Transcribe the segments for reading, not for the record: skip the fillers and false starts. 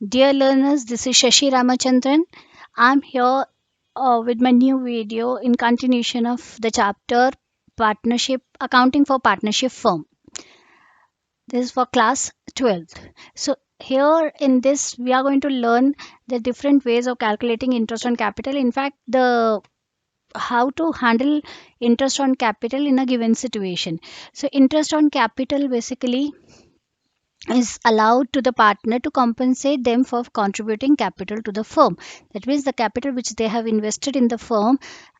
Dear learners, this is Shashi Ramachandran. I'm here with my new video in continuation of the chapter Partnership Accounting for Partnership Firm. This is for class 12th. So, here in this, we are going to learn the different ways of calculating interest on capital. In fact, the how to handle interest on capital in a given situation. So, interest on capital basically is allowed to the partner to compensate them for contributing capital to the firm. That means the capital which they have invested in the firm,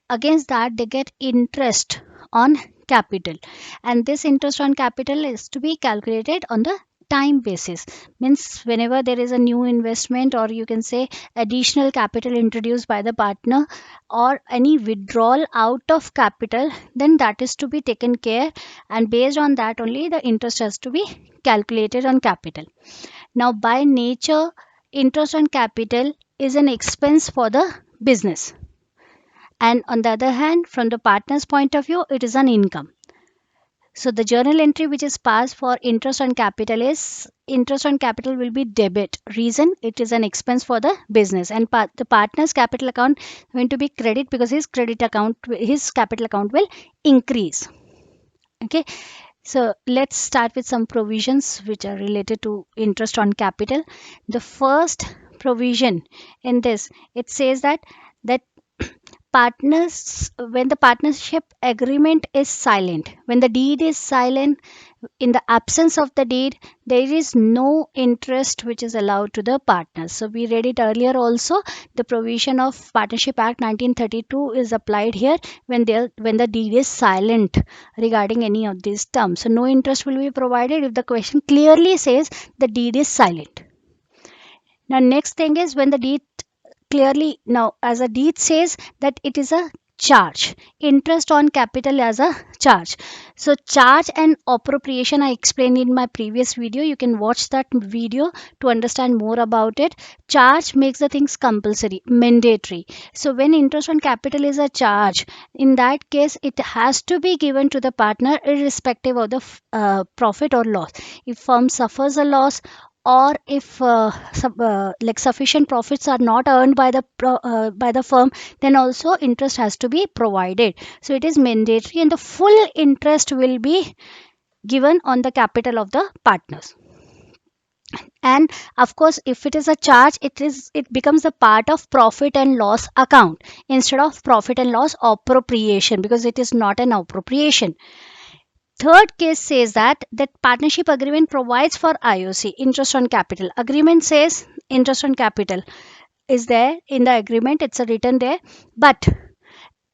against that they get interest on capital, and this interest on capital is to be calculated on the time basis. Means whenever there is a new investment, or you can say additional capital introduced by the partner, or any withdrawal out of capital, then that is to be taken care, and based on that only the interest has to be calculated on capital. Now by nature, interest on capital is an expense for the business, and on the other hand, from the partner's point of view, it is an income. So the journal entry which is passed for interest on capital is interest on capital will be debit. Reason, it is an expense for the business, and the partner's capital account going to be credit, because his capital account will increase. Okay, so let's start with some provisions which are related to interest on capital. The first provision in this, it says that partners, when the partnership agreement is silent, when the deed is silent, in the absence of the deed, there is no interest which is allowed to the partners. So we read it earlier also, the provision of Partnership Act 1932 is applied here when the deed is silent regarding any of these terms. So no interest will be provided if the question clearly says the deed is silent. Now next thing is, when the deed clearly, now as a deed says that it is a charge, interest on capital as a charge. So charge and appropriation I explained in my previous video, you can watch that video to understand more about it. Charge makes the things compulsory, mandatory. So when interest on capital is a charge, in that case it has to be given to the partner irrespective of the profit or loss. If firm suffers a loss, or if like sufficient profits are not earned by by the firm, then also interest has to be provided. So it is mandatory, and the full interest will be given on the capital of the partners. And of course, if it is a charge, it becomes a part of profit and loss account instead of profit and loss appropriation, because it is not an appropriation. Third case says that partnership agreement provides for IOC, interest on capital. Agreement says interest on capital is there in the agreement, it's written there, but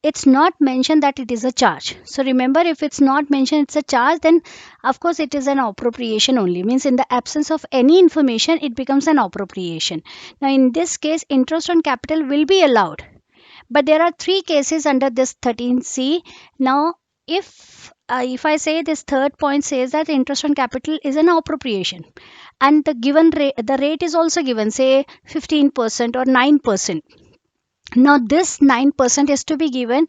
it's not mentioned that it is a charge. So remember, if it's not mentioned it's a charge, then of course it is an appropriation only. Means in the absence of any information, it becomes an appropriation. Now in this case, interest on capital will be allowed, but there are three cases under this 13C. Now if I say this third point says that interest on capital is an appropriation, and the given rate, the rate is also given, say 15% or 9%. Now this 9% is to be given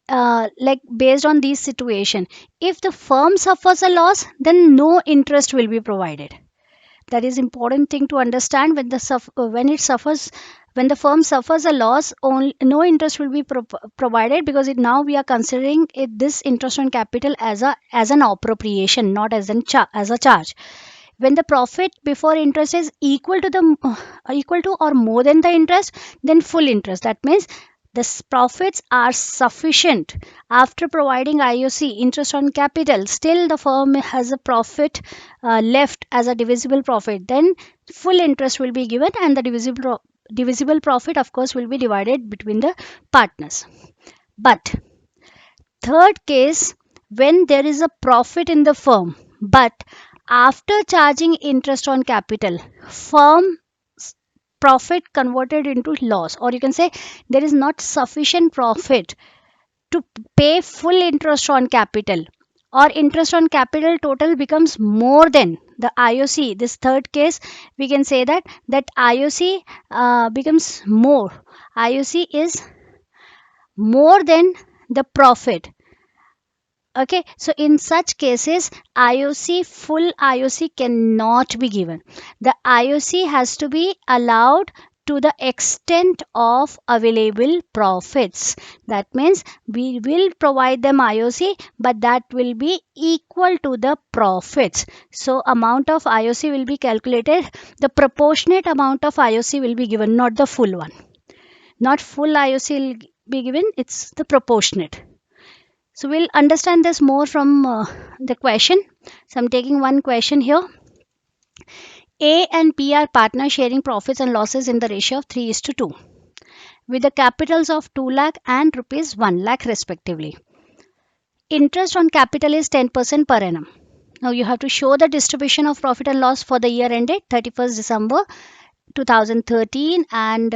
like based on this situation. If the firm suffers a loss, then no interest will be provided. That is important thing to understand. When the firm suffers a loss, no interest will be provided, because now we are considering this interest on capital as an appropriation, not as as a charge. When the profit before interest is equal to or more than the interest, then full interest. That means the profits are sufficient after providing IOC, interest on capital, still the firm has a profit left as a divisible profit, then full interest will be given, and the divisible profit of course will be divided between the partners. But third case, when there is a profit in the firm, but after charging interest on capital, firm profit converted into loss, or you can say there is not sufficient profit to pay full interest on capital, or interest on capital total becomes more than the IOC. This third case, we can say that IOC becomes more. IOC is more than the profit. Okay, so in such cases, full IOC cannot be given. The IOC has to be allowed to the extent of available profits. That means we will provide them IOC, but that will be equal to the profits. So amount of IOC will be calculated. The proportionate amount of IOC will be given, not the full one. Not full IOC will be given, it's the proportionate. So we'll understand this more from the question. So I'm taking one question here. A and B are partners sharing profits and losses in the ratio of 3 is to 2 with the capitals of 2 lakh and rupees 1 lakh respectively. Interest on capital is 10% per annum. Now you have to show the distribution of profit and loss for the year ended 31st December 2013, and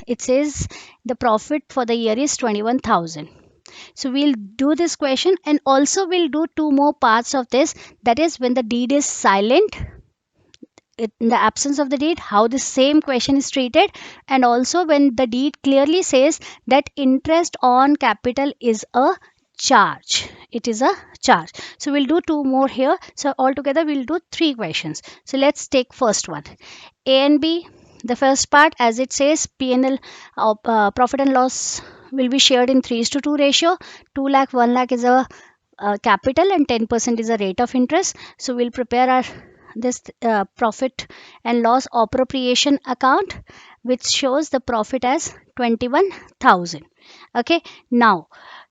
it says the profit for the year is 21,000. So we'll do this question, and also we'll do two more parts of this. That is, when the deed is silent, in the absence of the deed, how the same question is treated, and also when the deed clearly says that interest on capital is a charge. It is a charge. So we'll do two more here. So altogether we'll do three questions. So let's take first one. A and B. The first part, as it says, P&L profit and loss will be shared in 3 to 2 ratio. 2 lakh, 1 lakh is a capital and 10% is a rate of interest. So we'll prepare our this profit and loss appropriation account, which shows the profit as 21,000. Okay, now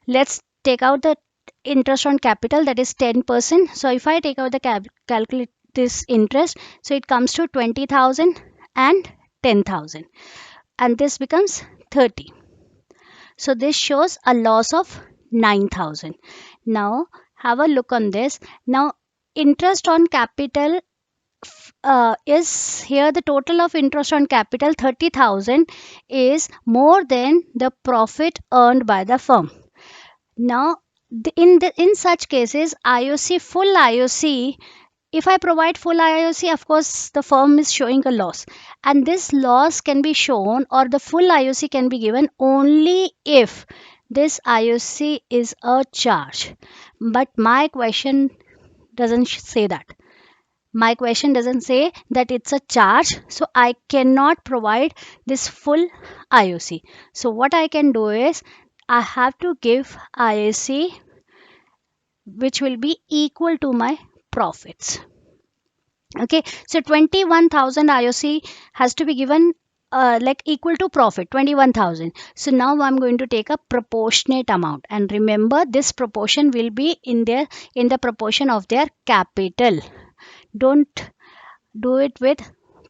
let's take out the interest on capital, that is 10%. So if I take out the calculate this interest, so it comes to 20,000 and 10,000, and this becomes 30. So this shows a loss of 9,000. Now have a look on this. Now interest on capital is here, the total of interest on capital 30,000 is more than the profit earned by the firm. Now in such cases, IOC, full IOC, if I provide full IOC, of course the firm is showing a loss, and this loss can be shown, or the full IOC can be given only if this IOC is a charge. But my question doesn't say that. My question doesn't say that it's a charge, so I cannot provide this full IOC. So what I can do is I have to give IOC which will be equal to my profits. Okay, so 21,000 IOC has to be given like equal to profit 21,000. So now I'm going to take a proportionate amount, and remember this proportion will be in the proportion of their capital. Don't do it with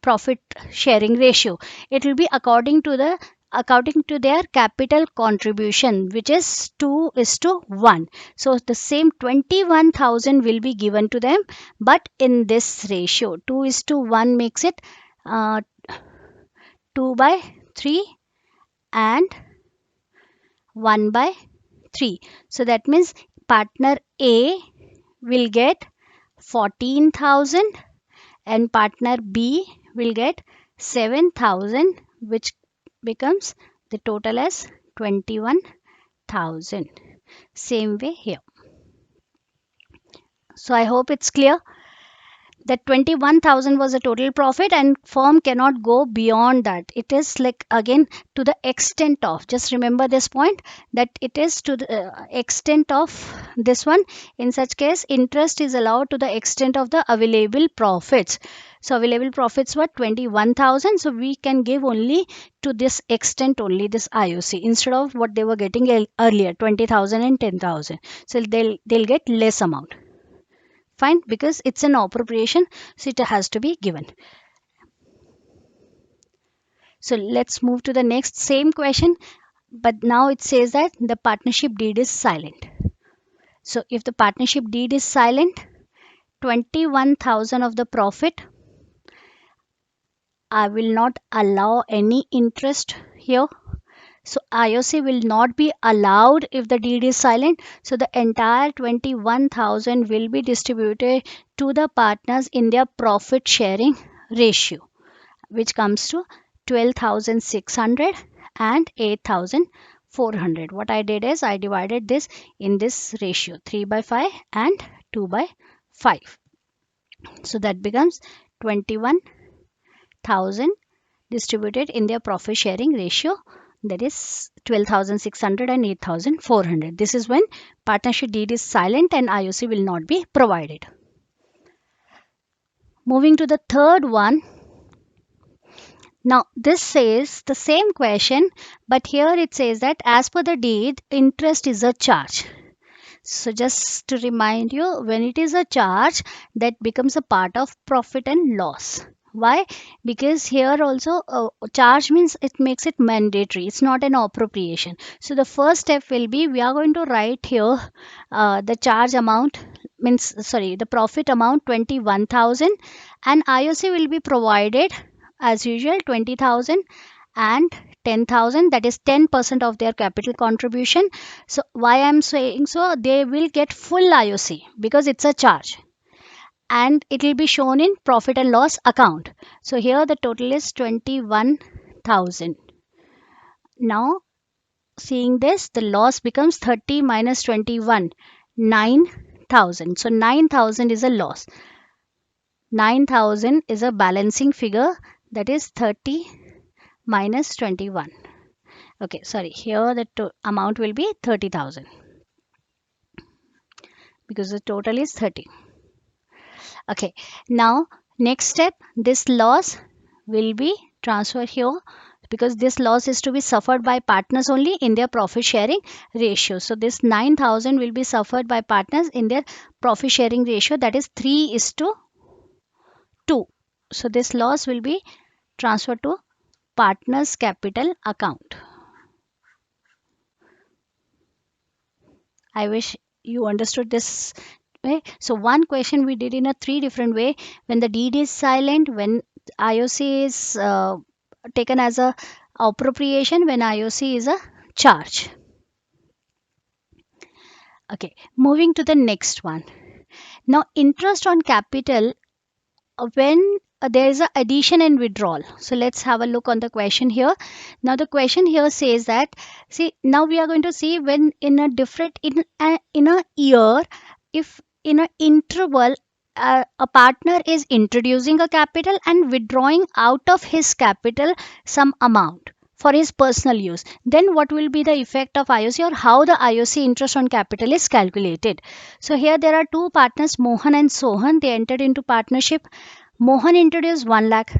profit sharing ratio. It will be according to their capital contribution, which is 2 is to 1. So the same 21,000 will be given to them, but in this ratio 2 is to 1 makes it 2 by 3 and 1 by 3. So that means partner A will get 14,000 and partner B will get 7,000, which becomes the total as 21,000. Same way here. So I hope it's clear that 21,000 was a total profit, and firm cannot go beyond that. It is like again to the extent of, just remember this point, that it is to the extent of this one. In such case, interest is allowed to the extent of the available profits. So available profits were 21,000, so we can give only to this extent only, this IOC, instead of what they were getting earlier, 20,000 and 10,000. So they'll get less amount. Fine, because it's an appropriation, so it has to be given. So let's move to the next same question, but now it says that the partnership deed is silent. So if the partnership deed is silent, 21,000 of the profit, I will not allow any interest here. So IOC will not be allowed if the deed is silent. So the entire 21,000 will be distributed to the partners in their profit sharing ratio, which comes to 12,600 and 8,000 400. What I did is I divided this in this ratio 3 by 5 and 2 by 5. So that becomes 21,000 distributed in their profit sharing ratio, that is 12,600 and 8,400. This is when partnership deed is silent and IOC will not be provided. Moving to the third one. Now this says the same question, but here it says that as per the deed, interest is a charge. So just to remind you, when it is a charge, that becomes a part of profit and loss. Why? Because here also charge means it makes it mandatory. It's not an appropriation. So the first step will be, we are going to write here the charge amount, means sorry, the profit amount 21,000, and IOC will be provided as usual 20,000 and 10,000, that is 10% of their capital contribution. So why I'm saying so, they will get full IOC because it's a charge, and it will be shown in profit and loss account. So here the total is 21,000. Now seeing this, the loss becomes 30 minus 21, 9,000. So 9,000 is a loss. 9,000 is a balancing figure, that is 30 minus 21. Okay, sorry, here the amount will be 30,000 because the total is 30. Okay, now next step, this loss will be transferred here because this loss is to be suffered by partners only in their profit sharing ratio. So this 9,000 will be suffered by partners in their profit sharing ratio, that is 3:2. So this loss will be transferred to partners capital account. I wish you understood this way. So one question we did in a 3 different way: when the deed is silent, when IOC is taken as a appropriation, when IOC is a charge. Okay, moving to the next one. Now interest on capital when there is a addition and withdrawal. So let's have a look on the question here. Now the question here says that, see, now we are going to see when in a different in a year, if in an interval a partner is introducing a capital and withdrawing out of his capital some amount for his personal use, then what will be the effect of IOC, or how the IOC interest on capital is calculated. So here there are two partners, Mohan and Sohan. They entered into partnership. Mohan introduced 1 lakh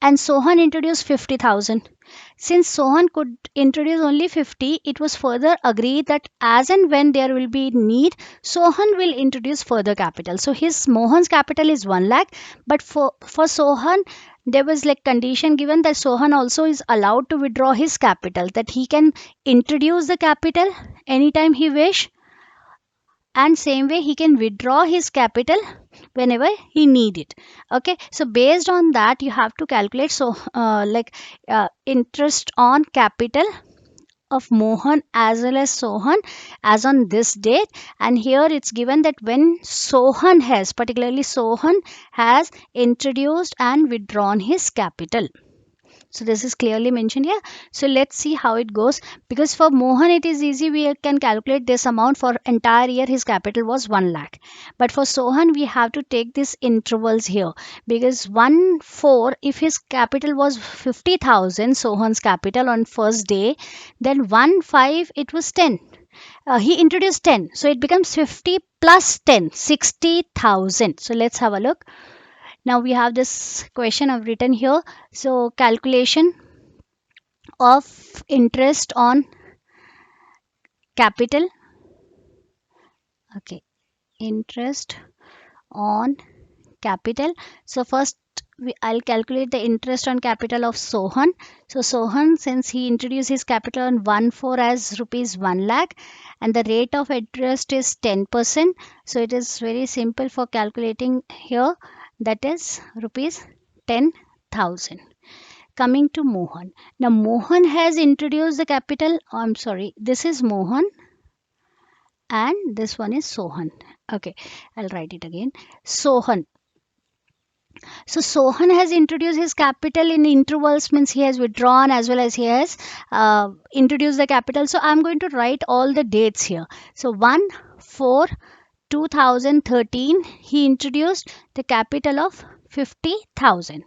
and Sohan introduced 50,000. Since Sohan could introduce only 50, it was further agreed that as and when there will be need, Sohan will introduce further capital. So his Mohan's capital is 1 lakh, but for Sohan, there was like condition given that Sohan also is allowed to withdraw his capital, that he can introduce the capital anytime he wish, and same way he can withdraw his capital whenever he need it. Okay, so based on that you have to calculate, so interest on capital of Mohan as well as Sohan as on this date, and here it's given that when Sohan has, particularly Sohan has introduced and withdrawn his capital. So this is clearly mentioned here. So let's see how it goes. Because for Mohan it is easy, we can calculate this amount. For entire year his capital was 1 lakh. But for Sohan we have to take these intervals here. Because 1/4, if his capital was 50,000, Sohan's capital on first day, then 1/5 it was 10. He introduced 10. So it becomes 50 plus 10, 60,000. So let's have a look. Now we have this question I've written here. So calculation of interest on capital. Okay, interest on capital. So first I'll calculate the interest on capital of Sohan. So Sohan, since he introduced his capital on 1/4 as rupees 1 lakh, and the rate of interest is 10%. So it is very simple for calculating here, that is rupees 10,000. Coming to Mohan. Now Mohan has introduced the capital, I'm sorry, this is Mohan and this one is Sohan. Okay, I'll write it again. Sohan So Sohan has introduced his capital in intervals, means he has withdrawn as well as he has introduced the capital. So I'm going to write all the dates here. So 1 4 2013 he introduced the capital of 50,000.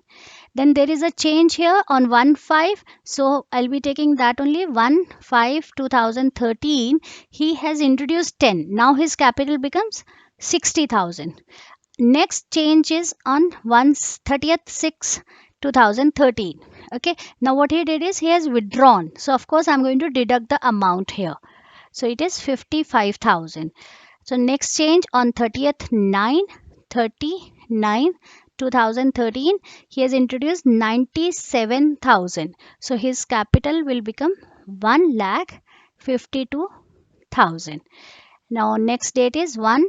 Then there is a change here on 1 5. So I'll be taking that only. 1 5 2013 he has introduced 10. Now his capital becomes 60,000. Next change is on 30th 6 2013. Okay, now what he did is he has withdrawn, so of course I'm going to deduct the amount here. So it is 55,000. So next change on 30th 9 39 2013 he has introduced 97,000. So his capital will become 1 lakh 52,000. Now next date is 1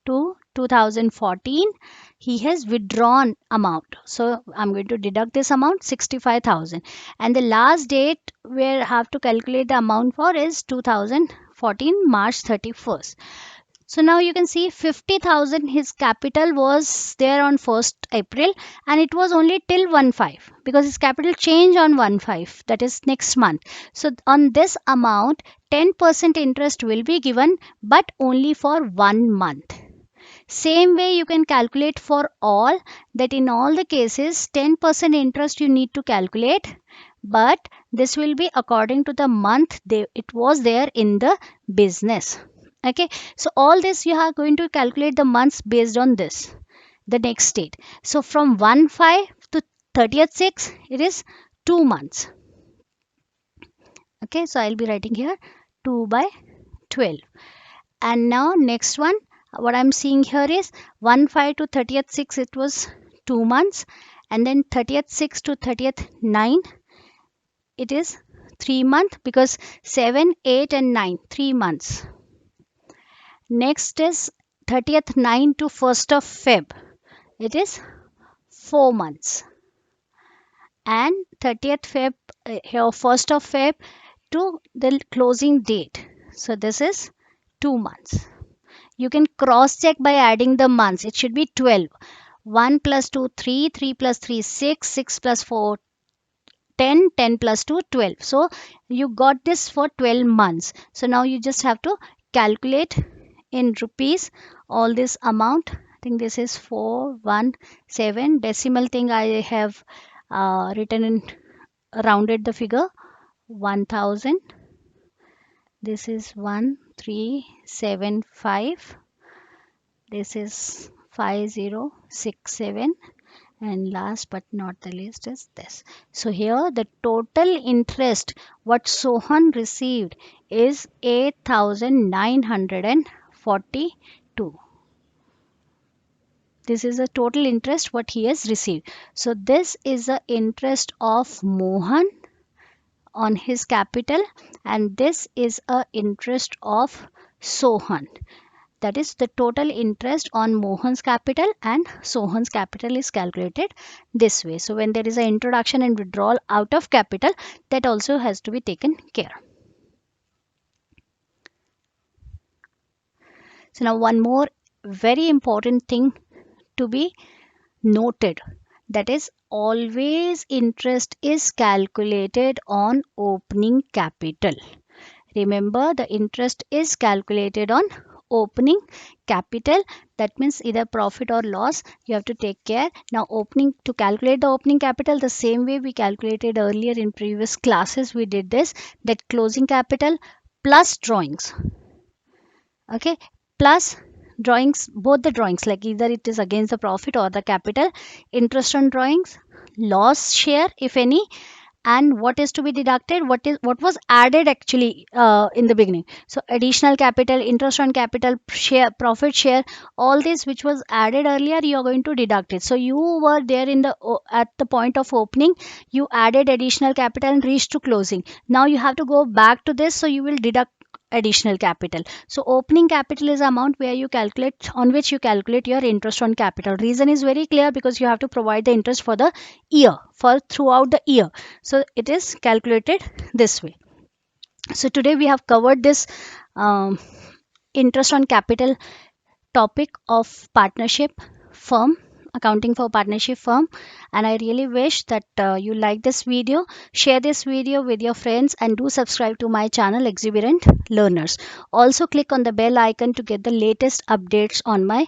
to 2014 he has withdrawn amount, so I'm going to deduct this amount 65,000, and the last date where I have to calculate the amount for is 2014 March 31st. So now you can see 50,000 his capital was there on 1st April, and it was only till 1/5 because his capital changed on 1/5, that is next month. So on this amount 10% interest will be given, but only for 1 month. Same way you can calculate for all, that in all the cases 10% interest you need to calculate, but this will be according to the month it was there in the business. Okay, so all this you are going to calculate the months based on this, the next date. So from 1 5 to 30th 6 it is 2 months. Okay, so I'll be writing here 2 by 12. And now next one, what I'm seeing here is 1 5 to 30th 6 it was 2 months, and then 30th 6 to 30th 9 it is 3 months, because 7 8 and 9 3 months. Next is 30th 9 to 1st of Feb, it is 4 months, and 30th Feb here 1st of Feb to the closing date, so this is 2 months. You can cross check by adding the months. It should be 12. 1 plus 2 3, 3 plus 3 6, 6 plus 4 10, 10 plus 2 12. So you got this for 12 months. So now you just have to calculate in rupees all this amount. I think this is 417. Decimal thing I have written in, rounded the figure 1000. This is 1375. This is 5067, and last but not the least is this. So here the total interest what Sohan received is 8,942. This is the total interest what he has received. So this is the interest of Mohan on his capital, and this is a interest of Sohan. That is the total interest on Mohan's capital, and Sohan's capital is calculated this way. So when there is an introduction and withdrawal out of capital, that also has to be taken care. So now one more very important thing to be noted, that is always interest is calculated on opening capital. Remember, the interest is calculated on opening capital. That means either profit or loss you have to take care. Now opening, to calculate the opening capital the same way we calculated earlier in previous classes, we did this, that closing capital plus drawings. Okay, plus drawings, both the drawings, like either it is against the profit or the capital, interest on drawings, loss share if any, and what is to be deducted, what was added actually in the beginning. So additional capital, interest on capital, share, profit share, all this which was added earlier you are going to deduct it. So you were there in the at the point of opening, you added additional capital and reached to closing. Now you have to go back to this, so you will deduct additional capital. So opening capital is amount where you calculate, on which you calculate your interest on capital. Reason is very clear, because you have to provide the interest for the year, for throughout the year. So it is calculated this way. So today we have covered this interest on capital topic of partnership firm. accounting for partnership firm. And I really wish that you like this video. Share this video with your friends and do subscribe to my channel Exuberant Learners. Also click on the bell icon to get the latest updates on my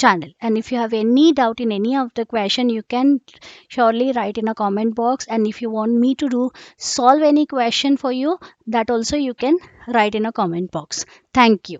channel. And if you have any doubt in any of the question, you can surely write in a comment box. And if you want me to do solve any question for you, that also you can write in a comment box. Thank you.